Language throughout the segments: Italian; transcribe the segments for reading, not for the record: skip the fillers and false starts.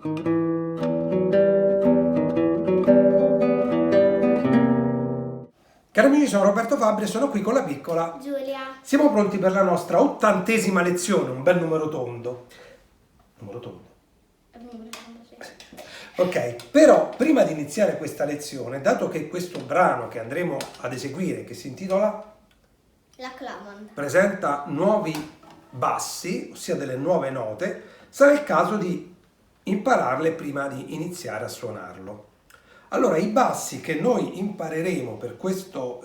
Cari amici, sono Roberto Fabbri e sono qui con la piccola Giulia. Siamo pronti per la nostra 80ª lezione, un bel numero tondo. Numero tondo? Ok, però prima di iniziare questa lezione, dato che questo brano che andremo ad eseguire, che si intitola La Clamant. presenta nuovi bassi, ossia delle nuove note, sarà il caso di impararle prima di iniziare a suonarlo. Allora, i bassi che noi impareremo per questo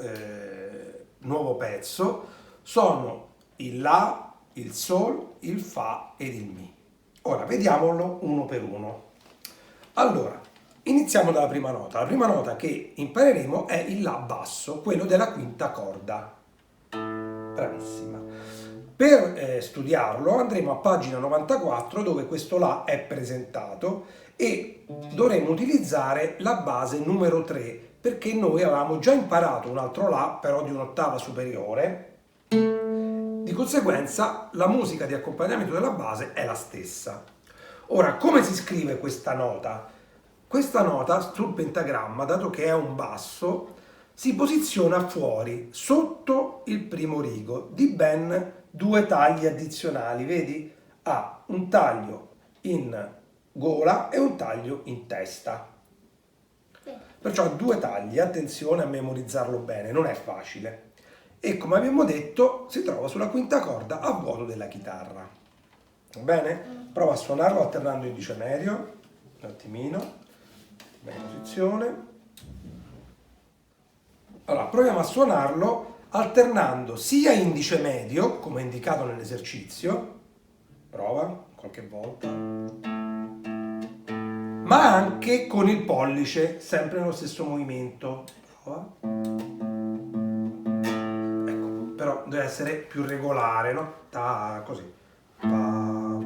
nuovo pezzo sono il La, il Sol, il Fa ed il Mi. Ora, vediamolo uno per uno. Allora, iniziamo dalla prima nota. La prima nota che impareremo è il La basso, quello della quinta corda. Bravissima. Per studiarlo andremo a pagina 94 dove questo La è presentato e dovremo utilizzare la base numero 3 perché noi avevamo già imparato un altro La però di un'ottava superiore. Di conseguenza la musica di accompagnamento della base è la stessa. Ora, come si scrive questa nota? Questa nota sul pentagramma, dato che è un basso, si posiziona fuori, sotto il primo rigo, di ben 2 tagli addizionali. Vedi? Ha un taglio in gola e un taglio in testa. Perciò ha 2 tagli, attenzione a memorizzarlo bene, non è facile. E come abbiamo detto, si trova sulla quinta corda a vuoto della chitarra. Va bene? Prova a suonarlo alternando indice medio, un attimino, bella posizione. Allora, proviamo a suonarlo alternando sia indice medio, come indicato nell'esercizio, prova qualche volta, ma anche con il pollice, sempre nello stesso movimento. Prova. Ecco, però deve essere più regolare, no? Ta, così. Pa,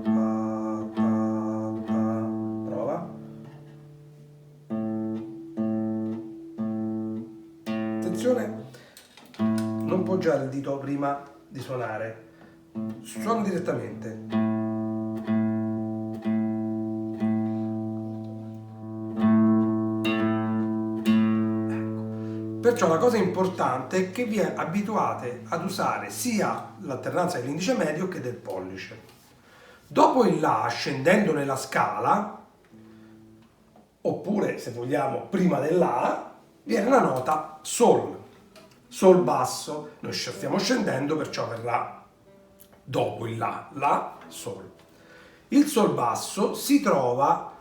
pa, pa, pa. Prova. Attenzione, non poggiare il dito prima di suonare, suono direttamente. Perciò la cosa importante è che vi abituate ad usare sia l'alternanza dell'indice medio che del pollice. Dopo il La, scendendo nella scala, oppure se vogliamo prima del La, viene la nota Sol, Sol basso. Noi stiamo scendendo, perciò verrà dopo il La, La, Sol. Il Sol basso si trova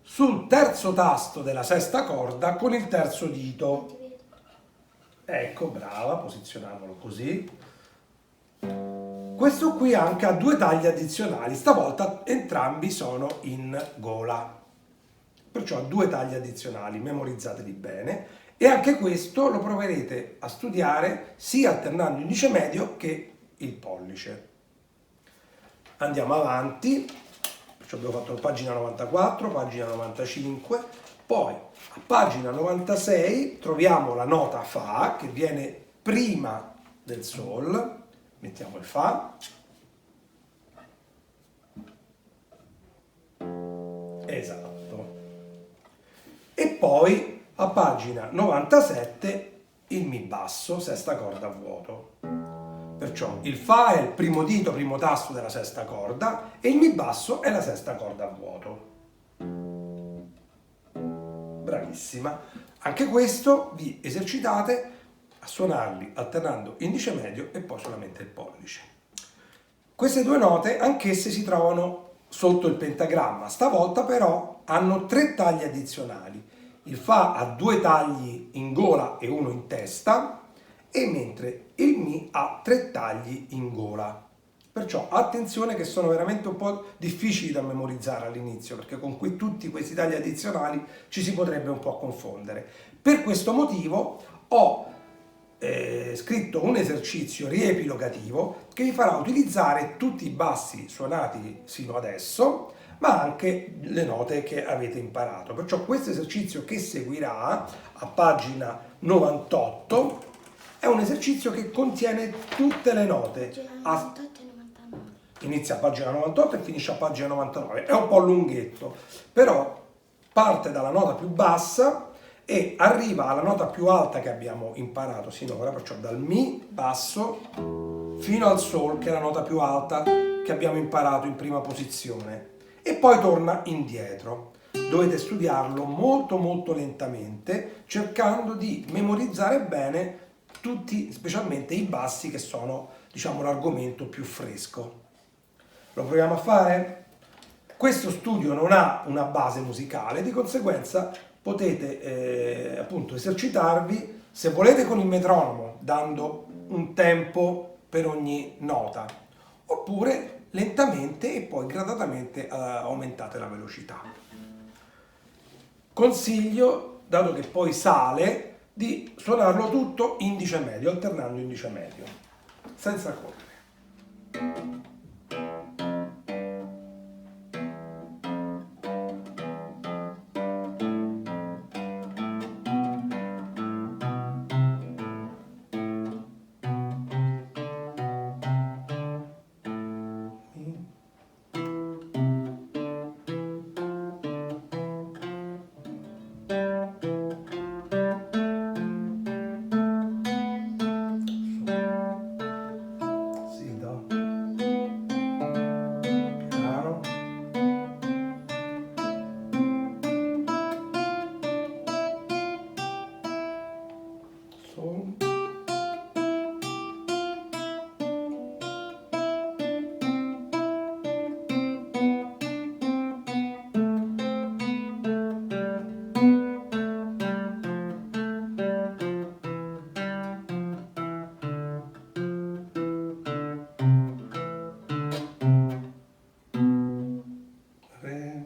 sul terzo tasto della sesta corda con il terzo dito. Ecco, brava, posizioniamolo così. Questo qui anche ha 2 tagli addizionali, stavolta entrambi sono in gola. Perciò ha 2 tagli addizionali, memorizzateli bene. E anche questo lo proverete a studiare sia alternando indice medio che il pollice. Andiamo avanti, perciò abbiamo fatto pagina 94, pagina 95. Poi a pagina 96 troviamo la nota Fa che viene prima del Sol, mettiamo il Fa, esatto, e poi a pagina 97 il Mi basso, sesta corda a vuoto. Perciò il Fa è il primo dito, primo tasto della sesta corda e il Mi basso è la sesta corda a vuoto. Bravissima. Anche questo vi esercitate a suonarli alternando indice medio e poi solamente il pollice. Queste 2 note anch'esse si trovano sotto il pentagramma, stavolta però hanno 3 tagli addizionali. Il Fa ha 2 tagli in gola e 1 in testa, e mentre il Mi ha 3 tagli in gola. Perciò attenzione che sono veramente un po' difficili da memorizzare all'inizio, perché con tutti questi tagli addizionali ci si potrebbe un po' confondere. Per questo motivo ho scritto un esercizio riepilogativo che vi farà utilizzare tutti i bassi suonati sino adesso, ma anche le note che avete imparato. Perciò questo esercizio che seguirà a pagina 98 è un esercizio che contiene tutte le note. inizia a pagina 98 e finisce a pagina 99, è un po' lunghetto, però parte dalla nota più bassa e arriva alla nota più alta che abbiamo imparato sinora, perciò dal Mi basso fino al Sol, che è la nota più alta che abbiamo imparato in prima posizione, e poi torna indietro. Dovete studiarlo molto molto lentamente, cercando di memorizzare bene tutti, specialmente i bassi, che sono, diciamo, l'argomento più fresco. Lo proviamo a fare? Questo studio non ha una base musicale, di conseguenza potete appunto esercitarvi, se volete, con il metronomo, dando un tempo per ogni nota, oppure lentamente e poi gradatamente aumentate la velocità. Consiglio, dato che poi sale, di suonarlo tutto indice medio, alternando indice medio, senza correre. Si, do, piano, sol. Re.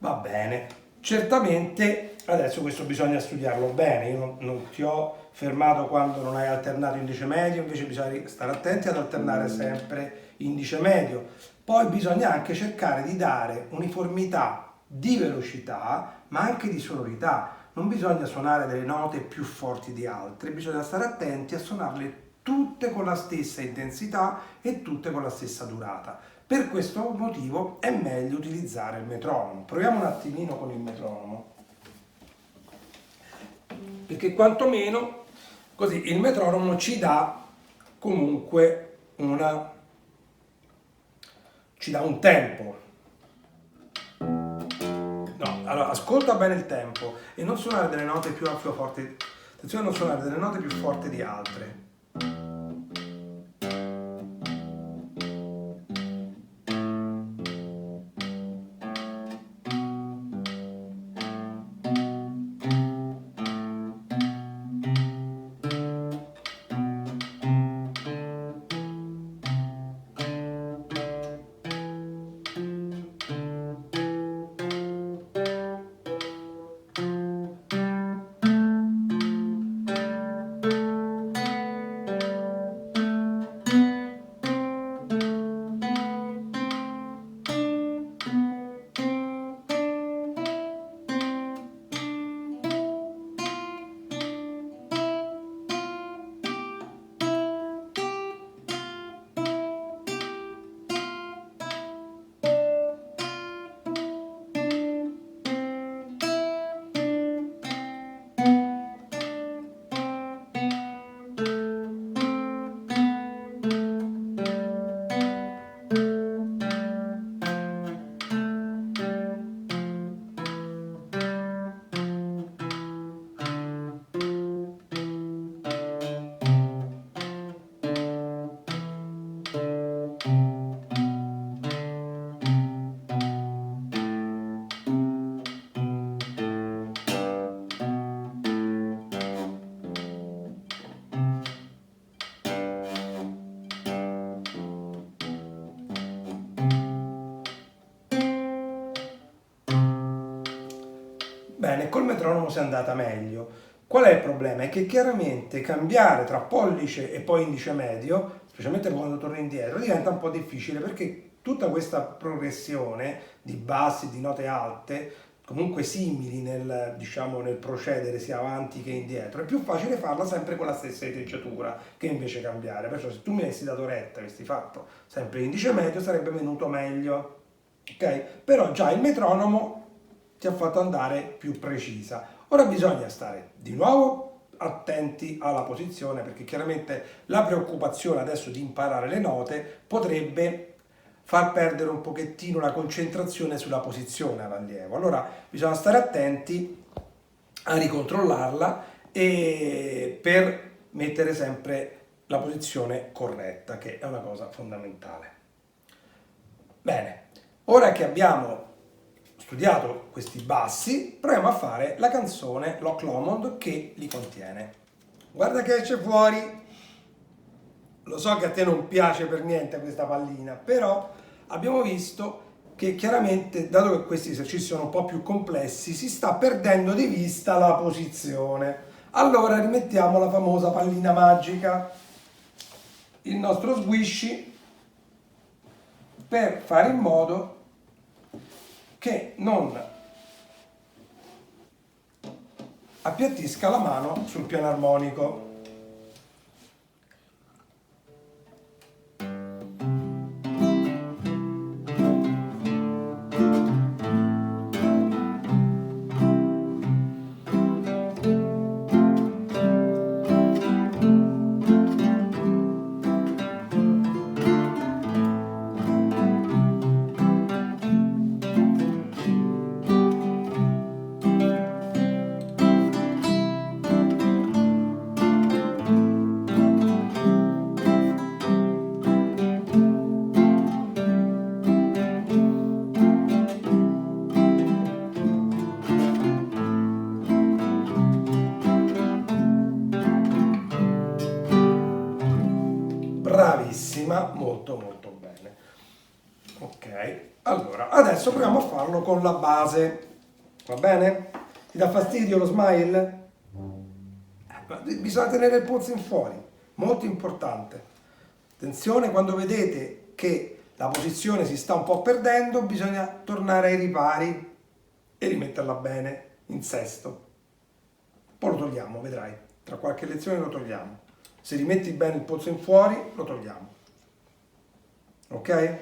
Va bene, certamente adesso questo bisogna studiarlo bene, io non ti ho fermato quando non hai alternato indice medio, invece bisogna stare attenti ad alternare sempre indice medio. Poi bisogna anche cercare di dare uniformità di velocità, ma anche di sonorità. Non bisogna suonare delle note più forti di altre, bisogna stare attenti a suonarle tutte con la stessa intensità e tutte con la stessa durata. Per questo motivo è meglio utilizzare il metronomo. Proviamo un attimino con il metronomo, perché quantomeno così il metronomo ci dà comunque ci dà un tempo. No, allora ascolta bene il tempo e non suonare delle note più forti. Attenzione a non suonare delle note più forti di altre. col metronomo si è andata meglio. Qual è il problema? È che chiaramente cambiare tra pollice e poi indice medio, specialmente quando torni indietro, diventa un po' difficile perché tutta questa progressione di bassi, di note alte, comunque simili nel, diciamo, nel procedere sia avanti che indietro, è più facile farla sempre con la stessa intrecciatura che invece cambiare. Perciò se tu mi avessi dato retta, avessi fatto sempre indice medio, sarebbe venuto meglio. Ok? Però già il metronomo ti ha fatto andare più precisa. Ora bisogna stare di nuovo attenti alla posizione, perché chiaramente la preoccupazione adesso di imparare le note potrebbe far perdere un pochettino la concentrazione sulla posizione all'allievo. Allora bisogna stare attenti a ricontrollarla e per mettere sempre la posizione corretta, che è una cosa fondamentale. Bene, ora che abbiamo studiato questi bassi, proviamo a fare la canzone Loch Lomond che li contiene. Guarda che esce fuori! Lo so che a te non piace per niente questa pallina, però abbiamo visto che chiaramente, dato che questi esercizi sono un po' più complessi, si sta perdendo di vista la posizione. Allora rimettiamo la famosa pallina magica, il nostro squishy, per fare in modo che non appiattisca la mano sul piano armonico. Bravissima, molto molto bene. Ok, allora adesso proviamo a farlo con la base, va bene? Ti dà fastidio lo smile? Bisogna tenere il polso in fuori, molto importante. Attenzione, quando vedete che la posizione si sta un po' perdendo, bisogna tornare ai ripari e rimetterla bene in sesto. Poi lo togliamo, vedrai, tra qualche lezione lo togliamo. Se rimetti bene il polso in fuori, lo togliamo. Ok?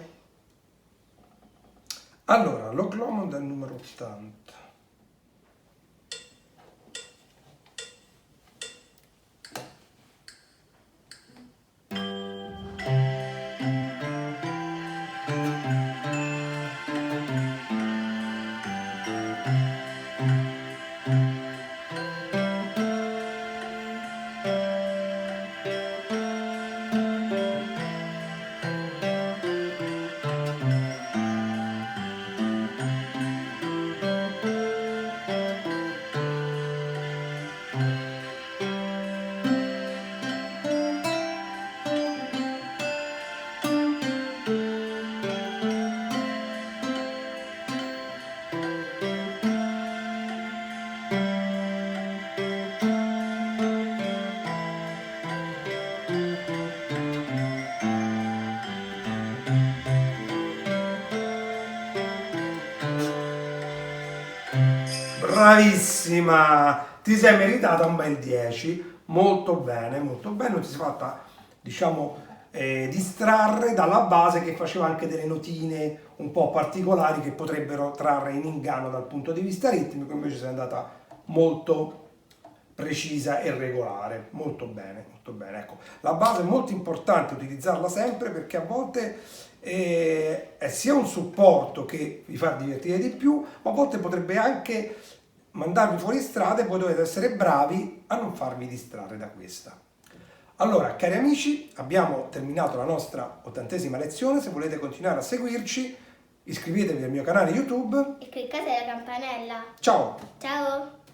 Allora, Loch Lomond è il numero 80. Bravissima! Ti sei meritata un bel 10, molto bene, non ti sei fatta, diciamo, distrarre dalla base che faceva anche delle notine un po' particolari che potrebbero trarre in inganno dal punto di vista ritmico, invece sei andata molto precisa e regolare, molto bene, molto bene. Ecco, la base è molto importante utilizzarla sempre perché a volte è sia un supporto che vi fa divertire di più, ma a volte potrebbe anche mandarvi fuori strada e voi dovete essere bravi a non farvi distrarre da questa. Allora, cari amici, abbiamo terminato la nostra 80ª lezione. Se volete continuare a seguirci, iscrivetevi al mio canale YouTube E cliccate la campanella. Ciao! Ciao!